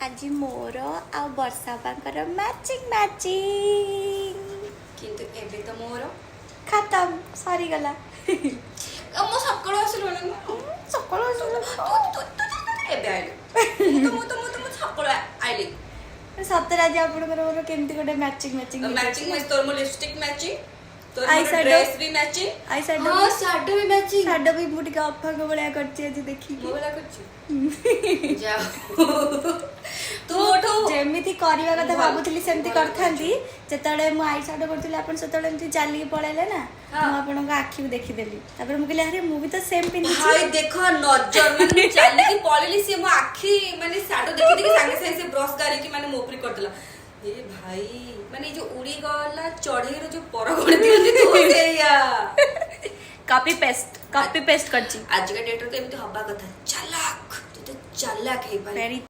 आज मोर आ वर्षा बांकर matching matching किंतु एबे तो मोर खत्म सरी गला मो सकाळू आसिलुनी सकाळू एबे आइले मो सकाळू आइले सତରେ ଆଜି ଆପଣଙ୍କର ମୋର କେମିତି ଗୋଟେ ମ୍ୟାଚିଂ ମ୍ୟାଚିଂ मैचिंग में तोर मो लिपस्टिक मैचिंग तोर आई मो shadow? ड्रेस भी मैचिंग आई साइड हां शैडो भी मैचिंग साडो भी ମୁଁ ଟିକେ ଅଫାଙ୍କ ଭଳିଆ କରିଛି ଆଜି ଦେଖିକି मो वाला करछु जाओ तू उठो ଯେମିତି କରିବା କଥା ଭାବୁଥିଲି ସେମିତି କରିଥାନ୍ତି ଯେତେବେଳେ ମୁଁ ଆଇ ସାଡୋ କରୁଥିଲି ଆପଣ ସେତେବେଳେ ଏମିତି ଚାଲିକି ପଳେଇଲେ ନା ମୁଁ ଆପଣଙ୍କ ଆଖିକୁ ଦେଖିଦେଲି ତାପରେ ମୁଁ କହିଲି ଆରେ ମୁଁ ବି ତ ସେମ୍ ପିନ୍ଧିଛି भाई देखो नजर माने चाली की पळेली से मो आखी माने शैडो देखि देखि संगे संगे से ब्रश गारी की माने मोपरी कर देला ए भाई माने जो उड़ी गला चढ़ेर जो परगण दियंती तो सेया कॉपी पेस्ट करची आज का डेट रे तो एमती हबा कथा चालाक तू तो चालाक हे भाई वेरी